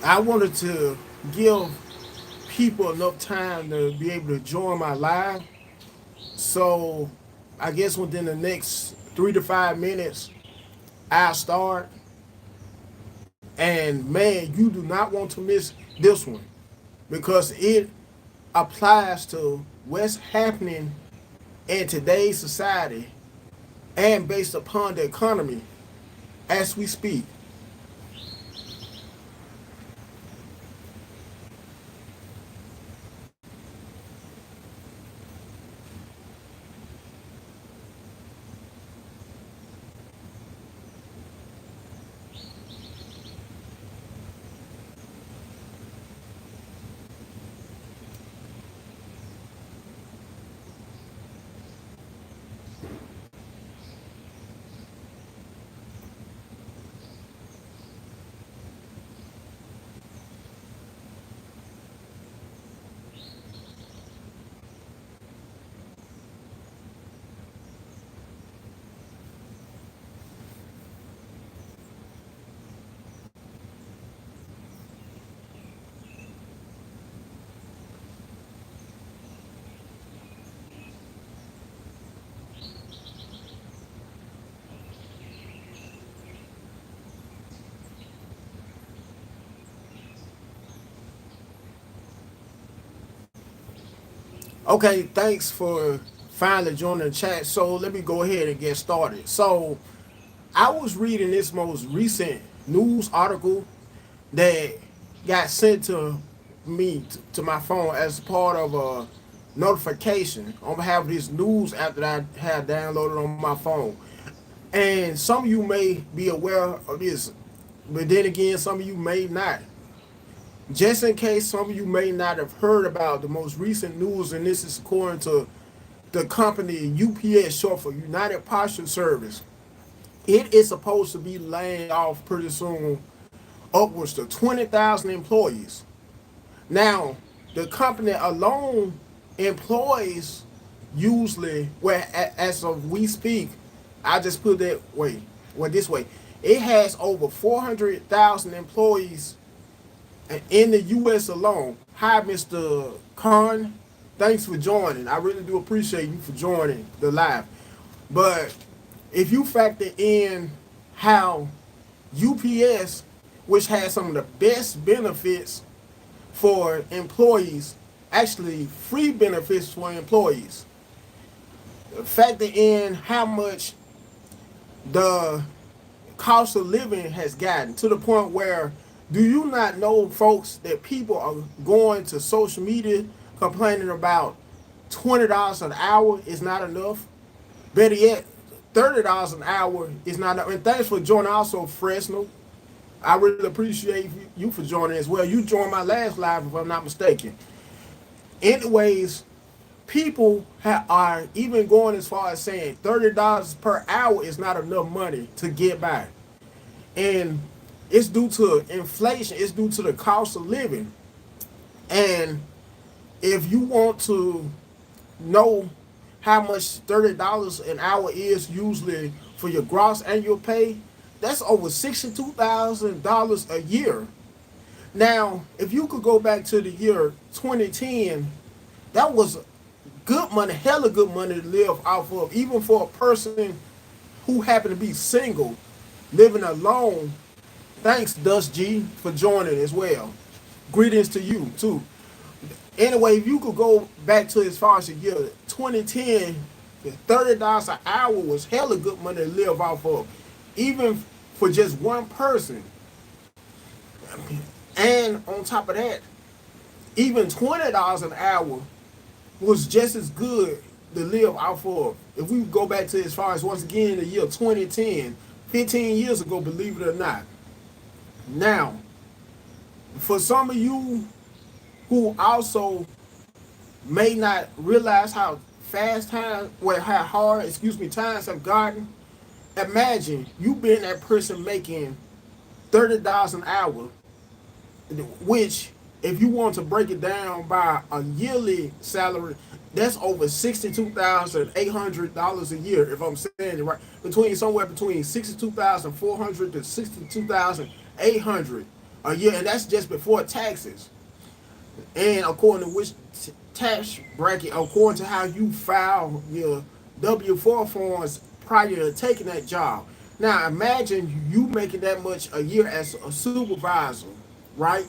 I wanted to give people enough time to be able to join my live. So I guess within the next 3 to 5 minutes, I'll start. And man, you do not want to miss this one because it applies to what's happening in today's society and based upon the economy as we speak. Okay, thanks for finally joining the chat. So let me go ahead and get started. So I was reading this most recent news article that got sent to me to my phone as part of a notification on behalf of this news app that I had downloaded on my phone. And some of you may be aware of this, but then again, some of you may not. Just in case some of you may not have heard about the most recent news, and this is according to the company UPS, short for United Postal Service. It is supposed to be laying off pretty soon upwards to 20,000 employees. Now, the company alone employs usually, well, as of we speak, I just put that way, well, this way, it has over 400,000 employees in the U.S. alone. Hi, Mr. Khan. Thanks for joining. I really do appreciate you for joining the live. But if you factor in how UPS, which has some of the best benefits for employees, actually free benefits for employees, factor in how much the cost of living has gotten to the point where, do you not know, folks, that people are going to social media complaining about $20 an hour is not enough? Better yet, $30 an hour is not enough. And thanks for joining also, Fresno. I really appreciate you for joining as well. You joined my last live, if I'm not mistaken. Anyways, people are even going as far as saying $30 per hour is not enough money to get by. And it's due to inflation, it's due to the cost of living. And if you want to know how much $30 an hour is usually for your gross annual pay, that's over $62,000 a year. Now, if you could go back to the year 2010, that was good money, hella good money to live off of, even for a person who happened to be single, living alone. Thanks, Dust G, for joining as well. Greetings to you, too. Anyway, if you could go back to as far as the year 2010, $30 an hour was hella good money to live off of, even for just one person. And on top of that, even $20 an hour was just as good to live off of. If we go back to as far as once again the year 2010, 15 years ago, believe it or not. Now, for some of you who also may not realize how fast time, well, how hard, times have gotten, imagine you being that person making $30 an hour, which, if you want to break it down by a yearly salary, that's over $62,800 a year. If I'm saying it right, between somewhere between 62,400 to 62,800 a year, and that's just before taxes. And according to which tax bracket, according to how you file your W-4 forms prior to taking that job. Now imagine you making that much a year as a supervisor, right?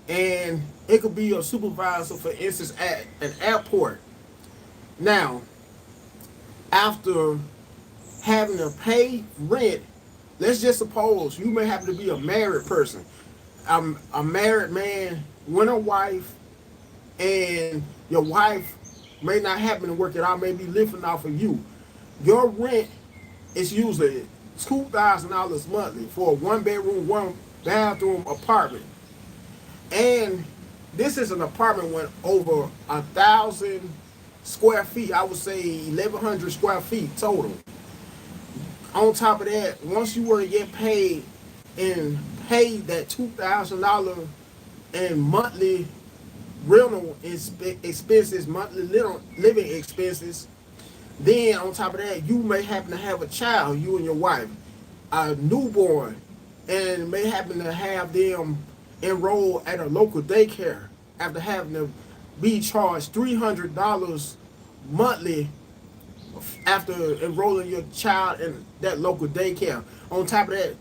And it could be a supervisor, for instance, at an airport. Now, after having to pay rent, let's just suppose you may happen to be a married person. A married man with a wife, and your wife may not happen to work it out, may be living off of you. Your rent is usually $2,000 monthly for a one bedroom, one bathroom apartment. And this is an apartment with over 1,000 square feet. I would say 1,100 square feet total. On top of that, once you were to get paid and pay that $2,000 in monthly rental expenses, monthly living expenses, then on top of that, you may happen to have a child, you and your wife, a newborn, and may happen to have them enroll at a local daycare after having to be charged $300 monthly after enrolling your child in that local daycare. On top of that,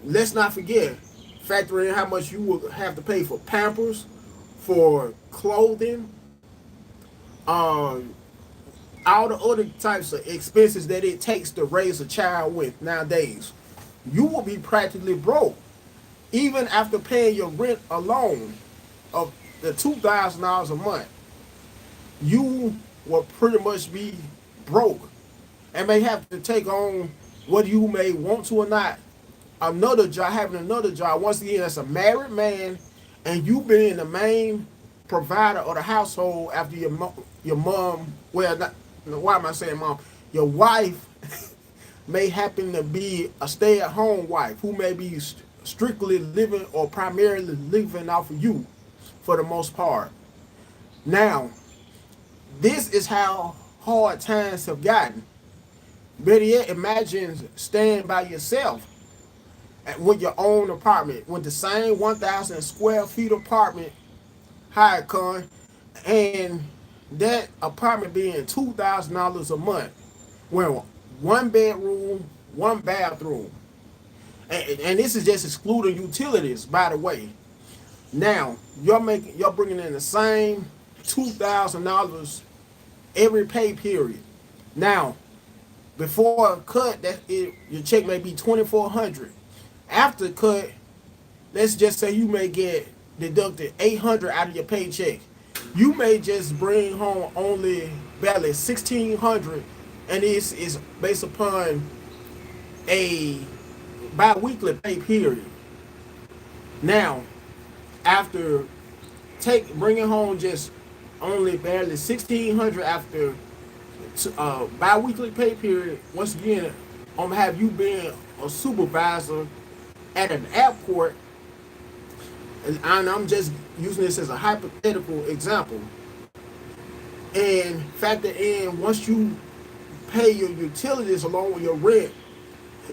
let's not forget, factor in how much you will have to pay for Pampers, for clothing, uh, all the other types of expenses that it takes to raise a child with nowadays. You will be practically broke, even after paying your rent alone of the $2,000 a month. You will pretty much be broke and may have to take on, whether you may want to or not, another job, having another job. Once again, as a married man, and you being the main provider of the household after your mom, well, not, why am I saying mom? Your wife may happen to be a stay-at-home wife who may be strictly living or primarily living off of you for the most part. Now, this is how hard times have gotten. Better yet, imagine staying by yourself with your own apartment, with the same 1,000 square feet apartment, high con, and that apartment being $2,000 a month, well, one bedroom, one bathroom, and this is just excluding utilities, by the way. Now you're bringing in the same $2,000 every pay period. Now, before a cut, your check may be $2,400. After cut, let's just say you may get deducted $800 out of your paycheck. You may just bring home only barely $1,600, and this is based upon a bi-weekly pay period. Now, after bringing home just only barely $1,600 after bi-weekly pay period, once again, I'm gonna have you being a supervisor at an airport, and I'm just using this as a hypothetical example, and factor in, once you pay your utilities along with your rent,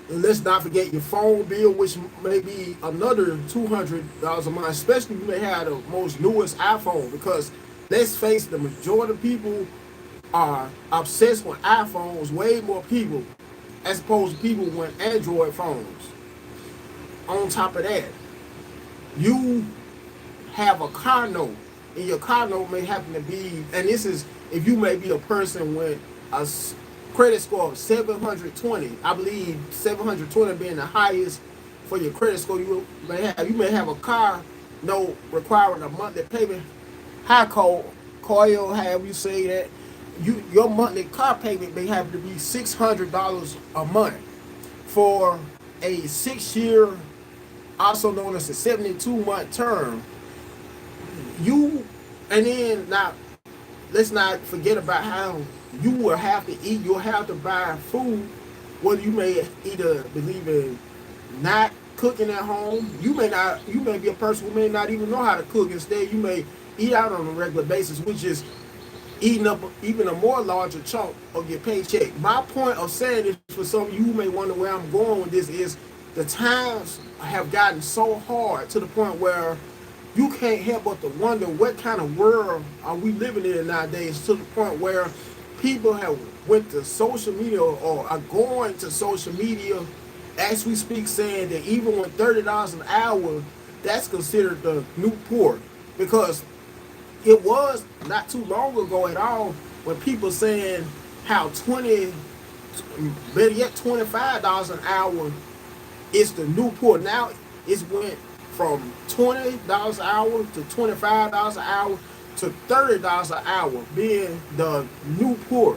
and let's not forget your phone bill, which may be another $200 a month, especially if you may have the most newest iPhone, because let's face it, the majority of people are obsessed with iPhones, way more people as opposed to people with Android phones. On top of that, you have a car note, and your car note may happen to be, and this is if you may be a person with a credit score of 720, I believe 720 being the highest for your credit score you may have. You may have a car note requiring a monthly payment, high coil, however you say that. Your monthly car payment may have to be $600 a month for a 6-year, also known as a 72-month term. And then now, let's not forget about how you will have to eat. You'll have to buy food, whether you may either believe in not cooking at home. You may be a person who may not even know how to cook. Instead, you may eat out on a regular basis, which is eating up even a more larger chunk of your paycheck. My point of saying this, for some of you who may wonder where I'm going with this, is the times have gotten so hard to the point where you can't help but to wonder what kind of world are we living in nowadays, to the point where people have went to social media or are going to social media as we speak, saying that even with $30 an hour, that's considered the new poor. Because it was not too long ago at all when people saying how 20, better yet $25 an hour is the new poor. Now it's went from $20 an hour to $25 an hour to $30 an hour being the new poor.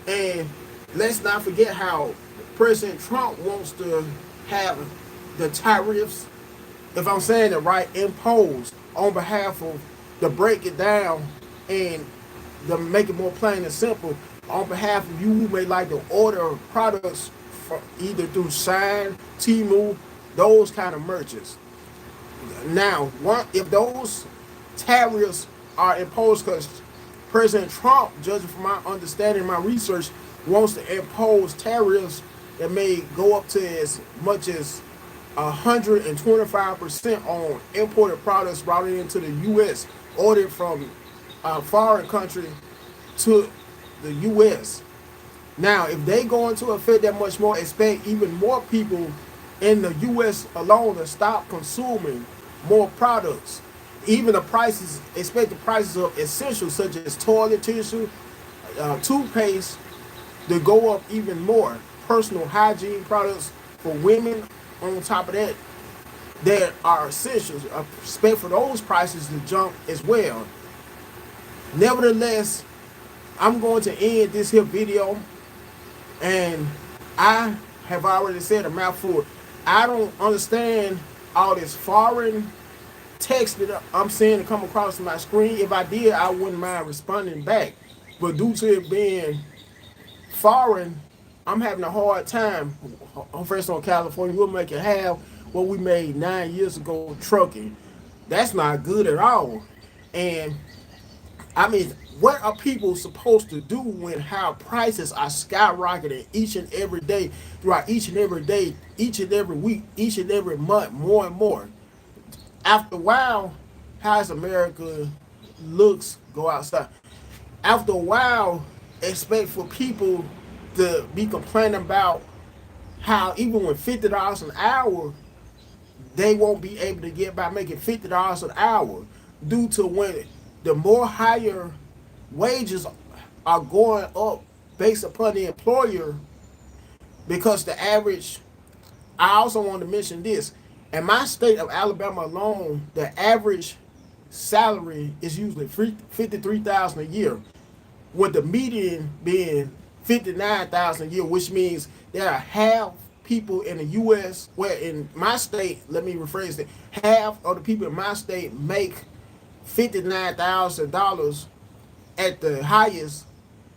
And let's not forget how President Trump wants to have the tariffs, if I'm saying it right, imposed on behalf of, to break it down and to make it more plain and simple, on behalf of you who may like to order products from either through Shine, Temu, those kind of merchants. Now, if those tariffs are imposed, because President Trump, judging from my understanding, my research, wants to impose tariffs that may go up to as much as 125% on imported products brought into the U.S., ordered from a foreign country to the U.S. Now, if they go into effect that much more, expect even more people in the U.S. alone to stop consuming more products. Even the prices, expect the prices of essentials such as toilet tissue, toothpaste, to go up even more. Personal hygiene products for women, on top of that, that are essentials. Expect for those prices to jump as well. Nevertheless, I'm going to end this here video, and I have already said a mouthful. I don't understand all this foreign text that I'm seeing to come across my screen. If I did, I wouldn't mind responding back. But due to it being foreign, I'm having a hard time. I'm fresh on California. We'll make it half what we made 9 years ago trucking. That's not good at all. And I mean, what are people supposed to do when how prices are skyrocketing each and every day, throughout each and every day, each and every week, each and every month, more and more? After a while, how as America looks go outside. After a while, expect for people to be complaining about how even with $50 an hour, they won't be able to get by making $50 an hour, due to when the more higher wages are going up based upon the employer. Because the average, I also want to mention this, in my state of Alabama alone, the average salary is usually $53,000 a year, with the median being $59,000 a year, which means there are half people in the U.S. where in my state, let me rephrase it, half of the people in my state make $59,000 at the highest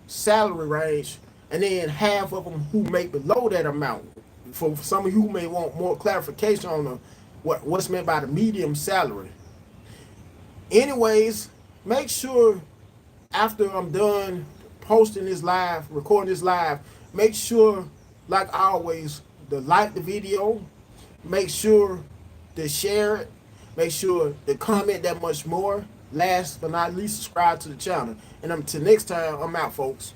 salary range, and then half of them who make below that amount. For some of you who may want more clarification on what's meant by the medium salary. Anyways, make sure after I'm done posting this live, recording this live, make sure, like always, to like the video, make sure to share it, make sure to comment that much more. Last but not least, subscribe to the channel. And until next time, I'm out, folks.